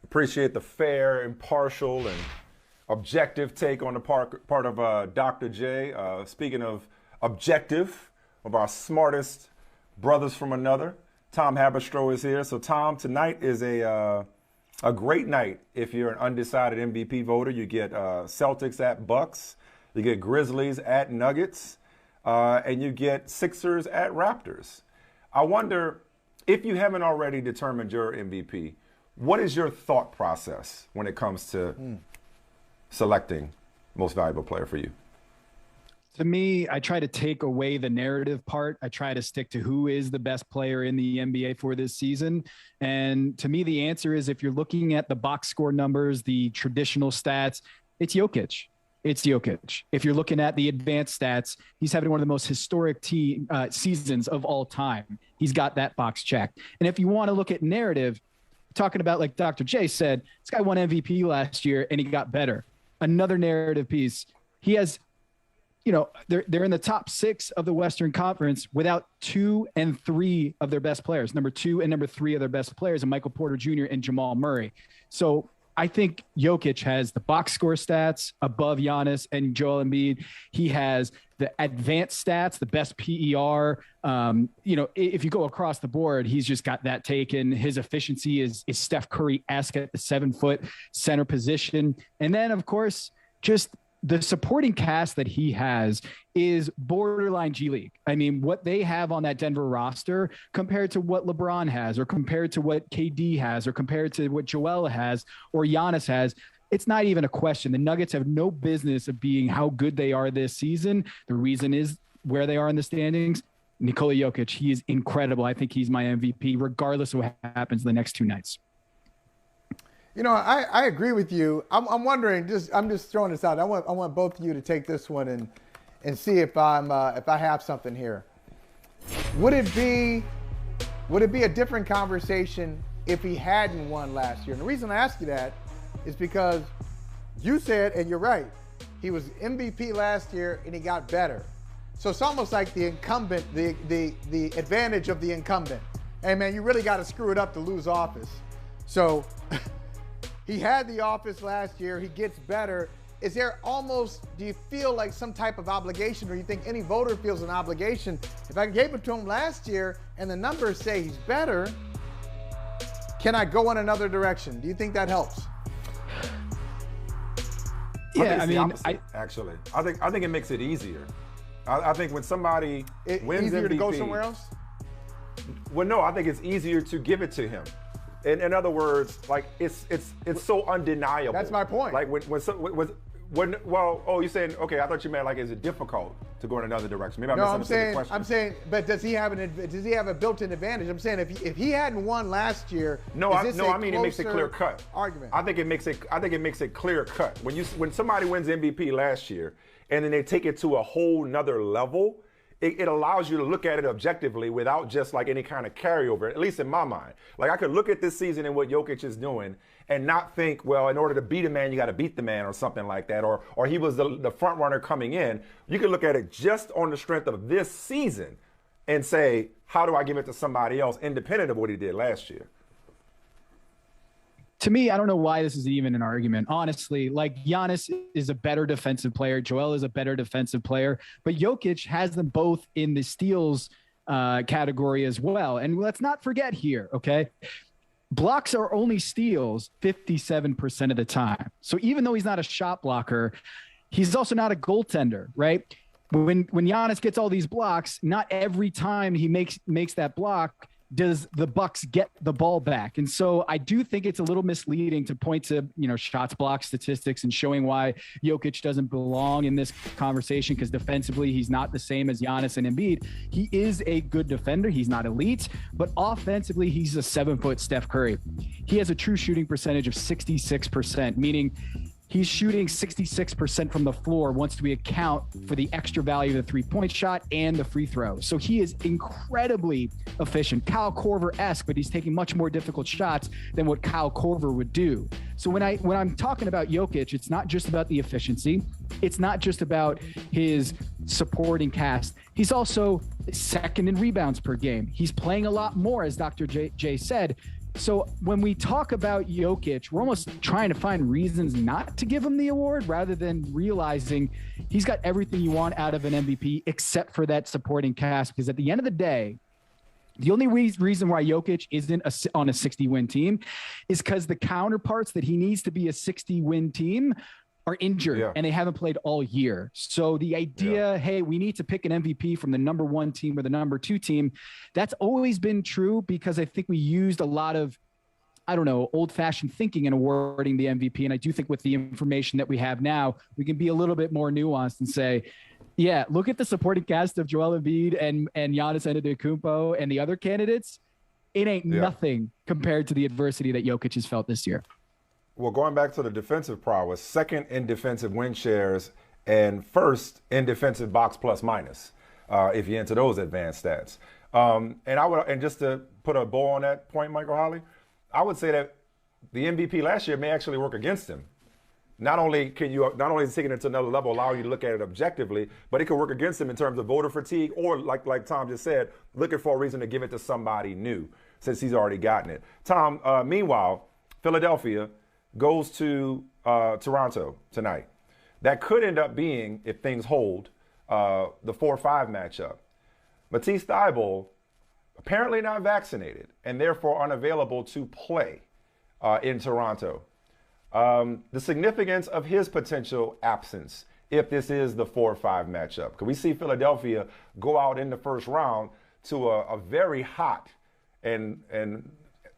Appreciate the fair, impartial, and objective take on the part of Dr. J. Speaking of objective, of our smartest brothers from another, Tom Haberstroh is here. So, Tom, tonight is a great night if you're an undecided MVP voter. You get Celtics at Bucks, you get Grizzlies at Nuggets, and you get Sixers at Raptors. I wonder, if you haven't already determined your MVP, what is your thought process when it comes to selecting most valuable player for you? To me, I try to take away the narrative part. I try to stick to who is the best player in the NBA for this season. And to me, the answer is, if you're looking at the box score numbers, the traditional stats, it's Jokic. It's Jokic. If you're looking at the advanced stats, he's having one of the most historic seasons of all time. He's got that box checked. And if you want to look at narrative, talking about, like Dr. J said, this guy won MVP last year and he got better. Another narrative piece. He has, they're in the top 6 of the Western Conference without 2 and 3 of their best players. Number 2 and number 3 of their best players are Michael Porter Jr. and Jamal Murray. So I think Jokic has the box score stats above Giannis and Joel Embiid. He has the advanced stats, the best PER. If you go across the board, he's just got that taken. His efficiency is Steph Curry-esque at the 7-foot center position. And then, of course, just the supporting cast that he has is borderline G League. I mean, what they have on that Denver roster compared to what LeBron has, or compared to what KD has, or compared to what Joel has, or Giannis has, it's not even a question. The Nuggets have no business of being how good they are this season. The reason is where they are in the standings. Nikola Jokic, he is incredible. I think he's my MVP, regardless of what happens the next 2 nights. I agree with you. I'm wondering, I'm just throwing this out. I want both of you to take this one and see if I have something here. Would it be a different conversation if he hadn't won last year? And the reason I ask you that is because you said, and you're right, he was MVP last year and he got better. So it's almost like the incumbent, the advantage of the incumbent. Hey man, you really got to screw it up to lose office. So he had the office last year, he gets better. Is there do you feel like some type of obligation, or you think any voter feels an obligation? If I gave it to him last year and the numbers say he's better, can I go in another direction? Do you think that helps? Yeah, I mean, actually, I think it makes it easier. I think when somebody wins easier MVP, to go somewhere else? Well, no, I think it's easier to give it to him. In other words, like it's so undeniable. That's my point. Like you're saying, okay, I thought you meant like, is it difficult to go in another direction? Maybe I misunderstood the question. I'm saying, but does he have a built-in advantage? I'm saying if he hadn't won last year, I mean it makes it clear cut. Argument. I think it makes it clear cut. When somebody wins MVP last year and then they take it to a whole nother level, it allows you to look at it objectively without just like any kind of carryover, at least in my mind. Like I could look at this season and what Jokic is doing and not think, well, in order to beat a man, you got to beat the man or something like that, or he was the front runner coming in. You can look at it just on the strength of this season and say, how do I give it to somebody else independent of what he did last year? To me, I don't know why this is even an argument. Honestly, like Giannis is a better defensive player. Joel is a better defensive player, but Jokic has them both in the steals category as well. And let's not forget here, okay? Blocks are only steals 57% of the time. So even though he's not a shot blocker, he's also not a goaltender, right? When Giannis gets all these blocks, not every time he makes that block does the Bucks get the ball back. And so I do think it's a little misleading to point to, shots block statistics and showing why Jokic doesn't belong in this conversation, because defensively, he's not the same as Giannis and Embiid. He is a good defender. He's not elite, but offensively, he's a 7-foot Steph Curry. He has a true shooting percentage of 66%, meaning he's shooting 66% from the floor once we account for the extra value of the three-point shot and the free throw. So he is incredibly efficient. Kyle Korver-esque, but he's taking much more difficult shots than what Kyle Korver would do. So when I'm talking about Jokic, it's not just about the efficiency. It's not just about his supporting cast. He's also second in rebounds per game. He's playing a lot more, as Dr. J said. So when we talk about Jokic, we're almost trying to find reasons not to give him the award rather than realizing he's got everything you want out of an MVP except for that supporting cast. Because at the end of the day, the only reason why Jokic isn't on a 60-win team is because the counterparts that he needs to be a 60-win team are injured and they haven't played all year. So the idea, hey, we need to pick an MVP from the number 1 team or the number 2 team, that's always been true because I think we used a lot of, I don't know, old-fashioned thinking in awarding the MVP. And I do think with the information that we have now, we can be a little bit more nuanced and say, yeah, look at the supporting cast of Joel Embiid and Giannis Antetokounmpo and the other candidates. It ain't nothing compared to the adversity that Jokic has felt this year. Well, going back to the defensive prowess, second in defensive win shares and first in defensive box plus minus, if you enter those advanced stats. And just to put a bow on that point, Michael Holley, I would say that the MVP last year may actually work against him. Not only is taking it to another level, allow you to look at it objectively, but it could work against him in terms of voter fatigue, or like Tom just said, looking for a reason to give it to somebody new since he's already gotten it. Tom, meanwhile, Philadelphia goes to Toronto tonight. That could end up being, if things hold, the 4-5 matchup. Matisse Thybulle, apparently not vaccinated and therefore unavailable to play in Toronto. The significance of his potential absence if this is the 4-5 matchup. Because we see Philadelphia go out in the first round to a very hot and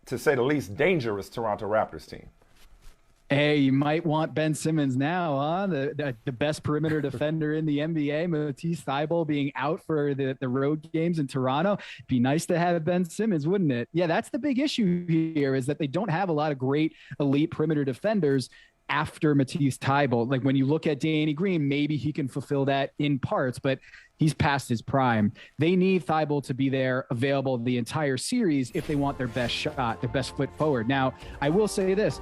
to say the least dangerous Toronto Raptors team. Hey, you might want Ben Simmons now, huh? The best perimeter defender in the NBA, Matisse Thybulle being out for the road games in Toronto. It'd be nice to have Ben Simmons, wouldn't it? Yeah, that's the big issue here is that they don't have a lot of great elite perimeter defenders after Matisse Thybulle. Like when you look at Danny Green, maybe he can fulfill that in parts, but he's past his prime. They need Thybulle to be there available the entire series if they want their best shot, their best foot forward. Now, I will say this.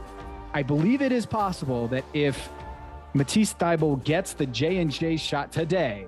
I believe it is possible that if Matisse Thybulle gets the J&J shot today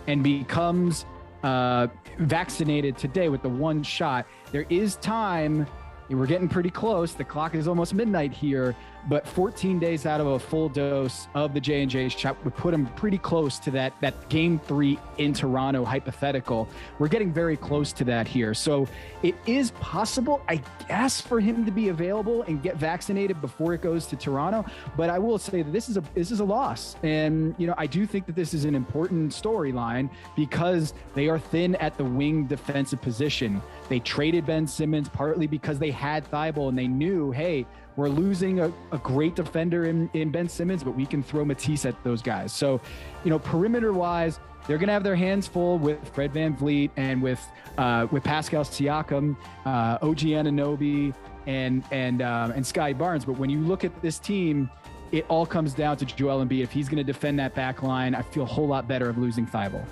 and becomes vaccinated today with the one shot, there is time. We're getting pretty close. The clock is almost midnight here, but 14 days out of a full dose of the J&J shot would put him pretty close to that game 3 in Toronto hypothetical. We're getting very close to that here. So it is possible, I guess, for him to be available and get vaccinated before it goes to Toronto. But I will say that this is a loss. And, I do think that this is an important storyline because they are thin at the wing defensive position. They traded Ben Simmons partly because they had Thybulle and they knew, hey, we're losing a great defender in Ben Simmons, but we can throw Matisse at those guys. So, perimeter-wise, they're going to have their hands full with Fred VanVleet and with Pascal Siakam, OG Anunoby, and Scotty Barnes. But when you look at this team, it all comes down to Joel Embiid. If he's going to defend that back line, I feel a whole lot better of losing Thybulle.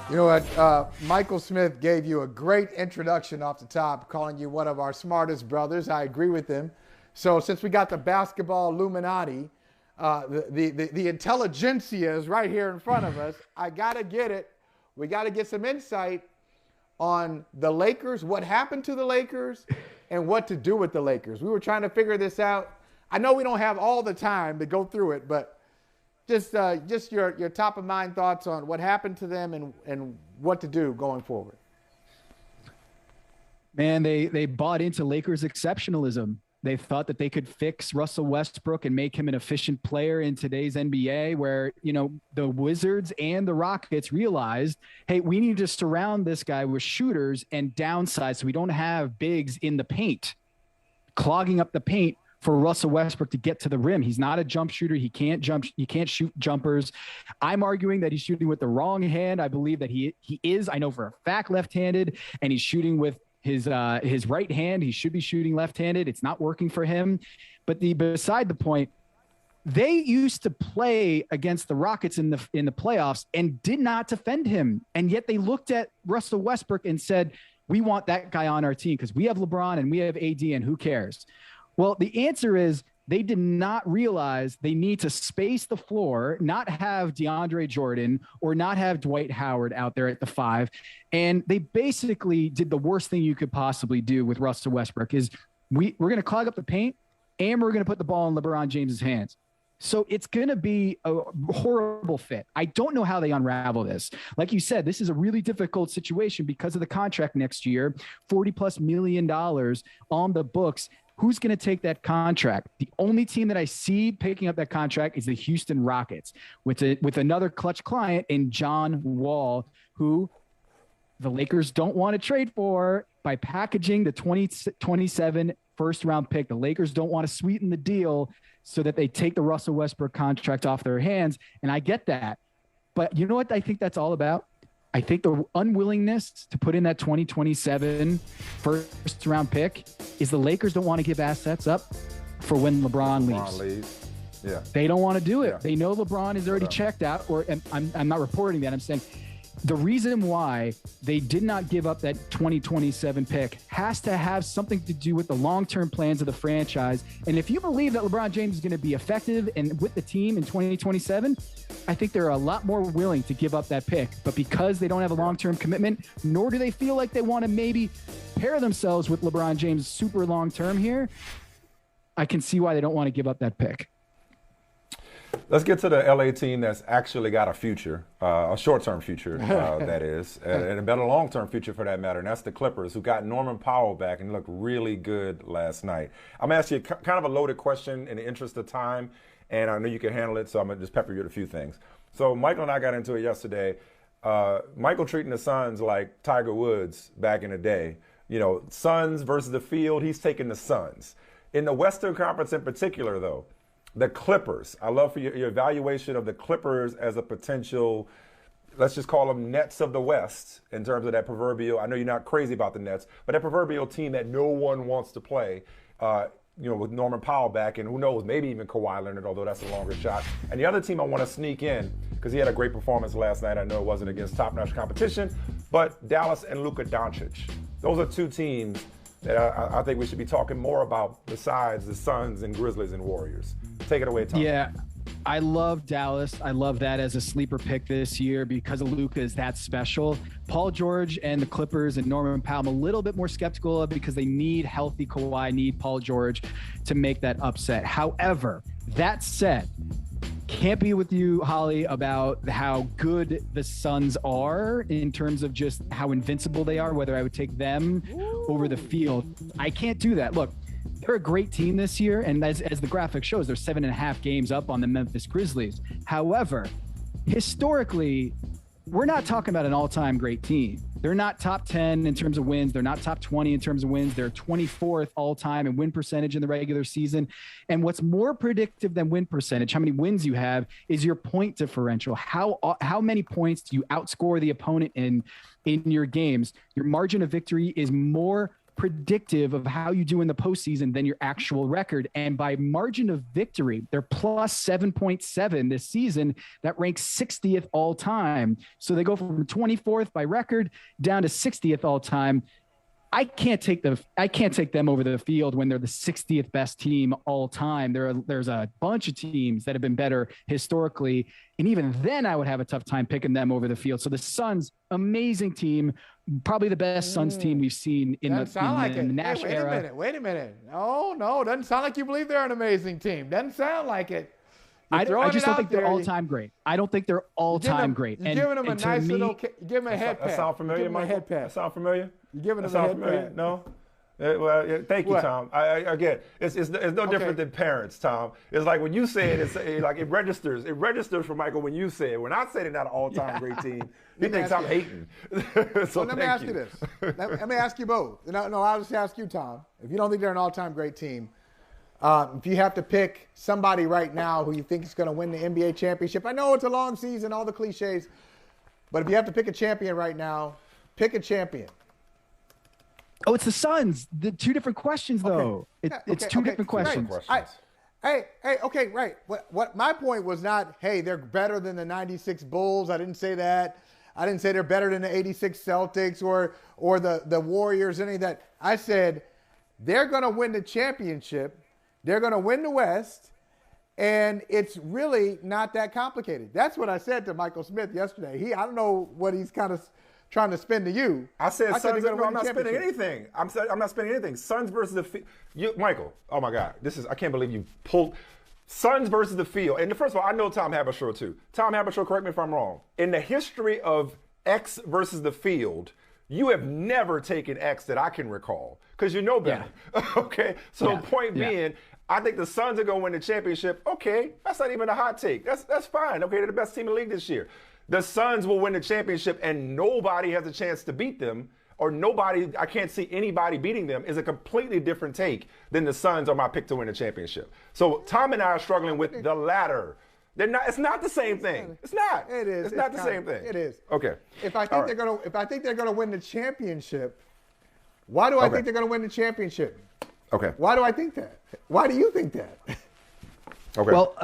You know what? Michael Smith gave you a great introduction off the top, calling you one of our smartest brothers. I agree with him. So since we got the basketball Illuminati, the intelligentsia is right here in front of us. I got to get it. We got to get some insight on the Lakers, what happened to the Lakers, and what to do with the Lakers. We were trying to figure this out. I know we don't have all the time to go through it, but just your top of mind thoughts on what happened to them and what to do going forward. Man, they bought into Lakers exceptionalism. They thought that they could fix Russell Westbrook and make him an efficient player in today's NBA where, the Wizards and the Rockets realized, hey, we need to surround this guy with shooters and downsize so we don't have bigs in the paint, clogging up the paint for Russell Westbrook to get to the rim. He's not a jump shooter. He can't jump. He can't shoot jumpers. I'm arguing that he's shooting with the wrong hand. I believe that he is, I know for a fact, left-handed, and he's shooting with his right hand. He should be shooting left-handed. It's not working for him. But beside the point, they used to play against the Rockets in the playoffs and did not defend him. And yet they looked at Russell Westbrook and said, we want that guy on our team because we have LeBron and we have AD and who cares? Well, the answer is they did not realize they need to space the floor, not have DeAndre Jordan or not have Dwight Howard out there at the 5. And they basically did the worst thing you could possibly do with Russell Westbrook is we're going to clog up the paint and we're going to put the ball in LeBron James's hands. So it's going to be a horrible fit. I don't know how they unravel this. Like you said, this is a really difficult situation because of the contract next year, $40+ million on the books. Who's going to take that contract? The only team that I see picking up that contract is the Houston Rockets with another clutch client in John Wall, who the Lakers don't want to trade for by packaging the 2027 first-round pick. The Lakers don't want to sweeten the deal so that they take the Russell Westbrook contract off their hands. And I get that. But you know what I think that's all about? I think the unwillingness to put in that 2027 first-round pick is the Lakers don't want to give assets up for when LeBron leaves. Yeah. They don't want to do it. Yeah. They know LeBron is already checked out, I'm not reporting that. I'm saying the reason why they did not give up that 2027 pick has to have something to do with the long-term plans of the franchise. And if you believe that LeBron James is going to be effective and with the team in 2027, I think they're a lot more willing to give up that pick. But because they don't have a long-term commitment, nor do they feel like they want to maybe pair themselves with LeBron James super long-term here, I can see why they don't want to give up that pick. Let's get to the LA team that's actually got a future, a short-term future, that is, and a better long-term future for that matter, and that's the Clippers, who got Norman Powell back and looked really good last night. I'm going to ask you kind of a loaded question in the interest of time, and I know you can handle it, so I'm going to just pepper you with a few things. So Michael and I got into it yesterday. Michael treating the Suns like Tiger Woods back in the day. You know, Suns versus the field, he's taking the Suns. In the Western Conference in particular, though, the Clippers. I love for your evaluation of the Clippers as a potential, let's just call them Nets of the West in terms of that proverbial, I know you're not crazy about the Nets, but that proverbial team that no one wants to play, with Norman Powell back, and who knows, maybe even Kawhi Leonard, although that's a longer shot. And the other team I want to sneak in, because he had a great performance last night. I know it wasn't against top-notch competition, but Dallas and Luka Doncic. Those are two teams that I think we should be talking more about besides the Suns and Grizzlies and Warriors. Take it away, Tom. Yeah, I love Dallas. I love that as a sleeper pick this year because of Luka is that special. Paul George and the Clippers and Norman Powell, I'm a little bit more skeptical of because they need healthy Kawhi, need Paul George to make that upset. However, that said, can't be with you, Holly, about how good the Suns are in terms of just how invincible they are, whether I would take them over the field. I can't do that. Look, they're a great team this year, and as the graphic shows, they're 7.5 games up on the Memphis Grizzlies. However, historically, we're not talking about an all-time great team. They're not top 10 in terms of wins. They're not top 20 in terms of wins. They're 24th all-time in win percentage in the regular season. And what's more predictive than win percentage, how many wins you have, is your point differential. How many points do you outscore the opponent in your games? Your margin of victory is more predictive of how you do in the postseason than your actual record. And by margin of victory, they're plus 7.7 this season. That ranks 60th all time. So they go from 24th by record down to 60th all time. I can't take them over the field when they're the 60th best team all time. There's a bunch of teams that have been better historically. And even then I would have a tough time picking them over the field. So the Suns, amazing team, probably the best Suns team we've seen in the Nash era. Wait a minute. No, doesn't sound like you believe they're an amazing team. Doesn't sound like it. I just don't think they're all-time great. I don't think they're all-time great. You're giving them a nice little, give them a head pat. That sound familiar, Michael? That sound familiar? You're giving them a head pat. No? Thank you, Tom. Again, it's no different than parents, Tom. It's like when you say it, it's like it registers. It registers for Michael when you say it. When I say they're not an all-time great team, he thinks I'm hating. So let me ask you this. Let me ask you both. No, I'll just ask you, Tom. If you don't think they're an all-time great team, if you have to pick somebody right now who you think is going to win the NBA championship, I know it's a long season, all the cliches, but if you have to pick a champion right now, pick a champion. Oh, it's the Suns. The two different questions, though. It's two different questions. Right. Okay, right. What my point was not, hey, they're better than the 96 Bulls. I didn't say that. I didn't say they're better than the 86 Celtics or the Warriors, any of that. I said they're going to win the championship They're going to win the West, and it's really not that complicated. That's what I said to Michael Smith yesterday. I don't know what he's kind of trying to spin to you. I said Suns. No, I'm not spending anything. I'm not spending anything. Suns versus the field. Michael, oh my God, I can't believe you pulled Suns versus the field. And first of all, I know Tom Haberstroh too. Tom Haberstroh, correct me if I'm wrong. In the history of X versus the field, you have never taken X that I can recall because you know better. Yeah. Okay, so point being, I think the Suns are going to win the championship. Okay, that's not even a hot take. That's fine. Okay, they're the best team in the league this year. The Suns will win the championship and nobody has a chance to beat them, or I can't see anybody beating them, is a completely different take than the Suns are my pick to win the championship. So Tom and I are struggling with the latter. It's not the same thing. It's not. It is. It's not the same thing. It is. Okay. If I think they're gonna win the championship, why do I think they're gonna win the championship? Okay. Why do I think that? Why do you think that? Okay. Well,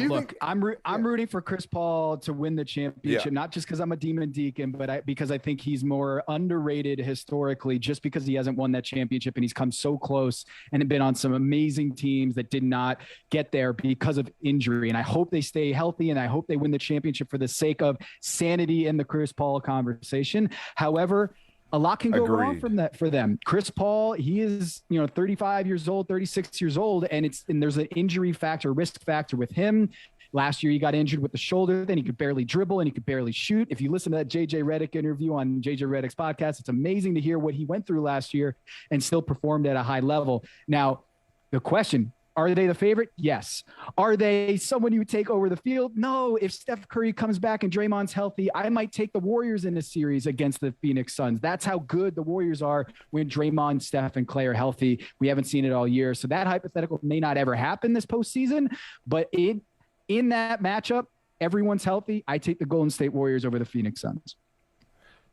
look, I'm rooting for Chris Paul to win the championship, not just because I'm a Demon Deacon, but because I think he's more underrated historically, just because he hasn't won that championship and he's come so close and been on some amazing teams that did not get there because of injury. And I hope they stay healthy and I hope they win the championship for the sake of sanity in the Chris Paul conversation. However, a lot can go wrong from that for them. Chris Paul, he is, 35 years old, 36 years old, and there's an injury factor, risk factor with him. Last year, he got injured with the shoulder. Then he could barely dribble and he could barely shoot. If you listen to that JJ Redick interview on JJ Redick's podcast, it's amazing to hear what he went through last year and still performed at a high level. Now, the question, are they the favorite? Yes. Are they someone you would take over the field? No. If Steph Curry comes back and Draymond's healthy, I might take the Warriors in a series against the Phoenix Suns. That's how good the Warriors are when Draymond, Steph, and Clay are healthy. We haven't seen it all year. So that hypothetical may not ever happen this postseason. But in that matchup, everyone's healthy. I take the Golden State Warriors over the Phoenix Suns.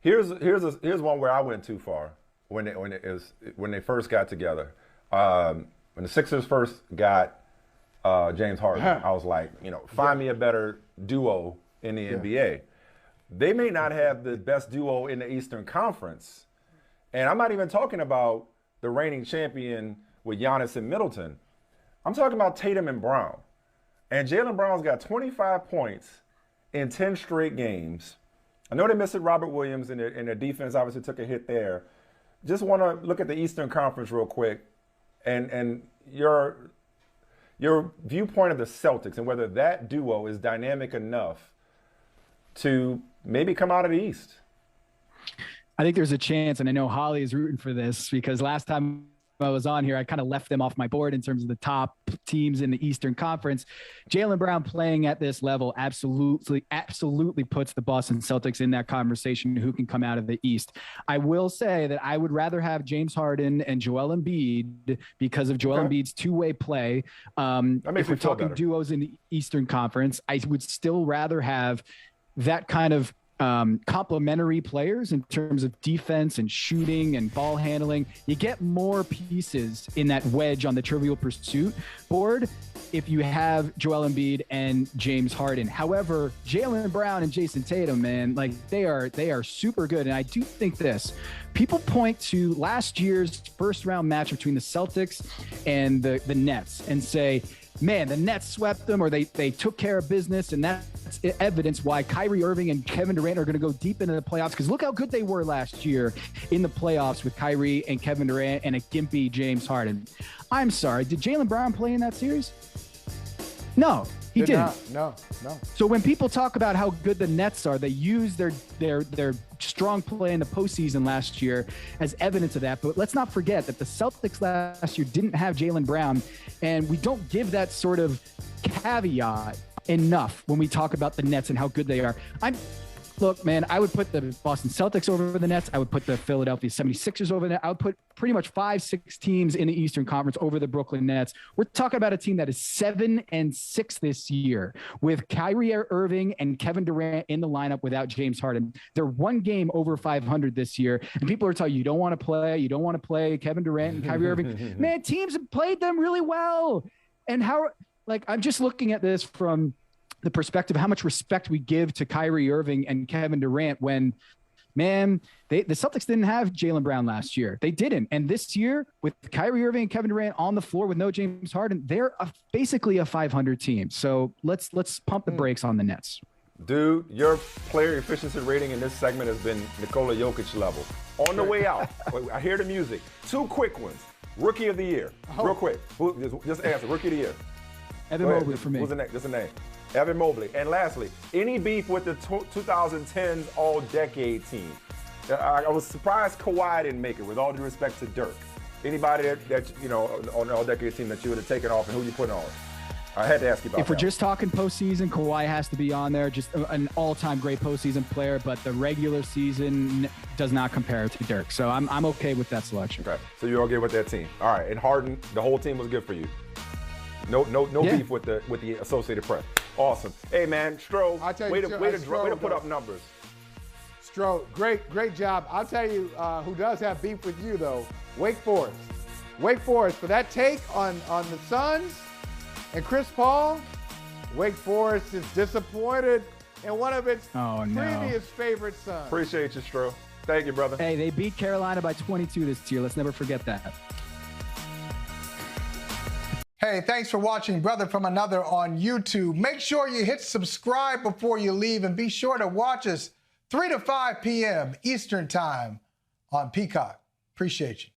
Here's one where I went too far when they first got together. When the Sixers first got James Harden, I was like, find me a better duo in the NBA. They may not have the best duo in the Eastern Conference. And I'm not even talking about the reigning champion with Giannis and Middleton. I'm talking about Tatum and Brown. And Jaylen Brown's got 25 points in 10 straight games. I know they missed it, Robert Williams, and their defense obviously took a hit there. Just want to look at the Eastern Conference real quick. And your viewpoint of the Celtics and whether that duo is dynamic enough to maybe come out of the East. I think there's a chance, and I know Holly is rooting for this because last time I was on here, I kind of left them off my board in terms of the top teams in the Eastern Conference. Jaylen Brown playing at this level absolutely puts the Boston Celtics in that conversation who can come out of the East. I will say that I would rather have James Harden and Joel Embiid because of Joel Embiid's two-way play. If we're talking duos in the Eastern Conference, I would still rather have that kind of complementary players in terms of defense and shooting and ball handling. You get more pieces in that wedge on the Trivial Pursuit board if you have Joel Embiid and James Harden. However, Jaylen Brown and Jason Tatum, man, like they are super good. And I do think this. People point to last year's first round match between the Celtics and the Nets and say, man, the Nets swept them or they took care of business, and that's evidence why Kyrie Irving and Kevin Durant are going to go deep into the playoffs, because look how good they were last year in the playoffs with Kyrie and Kevin Durant and a gimpy James Harden. I'm sorry, did Jaylen Brown play in that series? No, he didn't. No. So when people talk about how good the Nets are, they use their strong play in the postseason last year as evidence of that. But let's not forget that the Celtics last year didn't have Jaylen Brown, and we don't give that sort of caveat enough when we talk about the Nets and how good they are. Look, man, I would put the Boston Celtics over the Nets. I would put the Philadelphia 76ers over there. I would put pretty much 5-6 teams in the Eastern Conference over the Brooklyn Nets. We're talking about a team that is 7-6 this year with Kyrie Irving and Kevin Durant in the lineup without James Harden. They're one game over 500 this year. And people are telling you don't want to play Kevin Durant and Kyrie Irving. Man, teams have played them really well. And I'm just looking at this from the perspective of how much respect we give to Kyrie Irving and Kevin Durant when man, the Celtics didn't have Jaylen Brown last year. They didn't. And this year, with Kyrie Irving and Kevin Durant on the floor with no James Harden, they're basically a 500 team. So let's pump the brakes on the Nets. Dude, your player efficiency rating in this segment has been Nikola Jokic level. On the way out, I hear the music. 2 quick ones. Rookie of the year. Real quick. Just answer. Rookie of the year. Evan Mobley for me. Who's the name? Just a name. Evan Mobley. And lastly, any beef with the 2010s All-Decade team? I was surprised Kawhi didn't make it, with all due respect to Dirk. Anybody that you know, on the All-Decade team that you would have taken off, and who you putting on? I had to ask you about that. If we're just talking postseason, Kawhi has to be on there. Just an all-time great postseason player, but the regular season does not compare to Dirk. So I'm okay with that selection. Okay, so you're okay with that team. All right, and Harden, the whole team was good for you. No beef with the Associated Press. Awesome. Hey man, Stro, way to put up numbers. Stro, great job. I'll tell you who does have beef with you though. Wake Forest. Wake Forest for that take on the Suns and Chris Paul. Wake Forest is disappointed in one of its previous favorite sons. Appreciate you, Stro. Thank you, brother. Hey, they beat Carolina by 22 this year. Let's never forget that. Hey, thanks for watching Brother from Another on YouTube. Make sure you hit subscribe before you leave, and be sure to watch us 3 to 5 p.m. Eastern Time on Peacock. Appreciate you.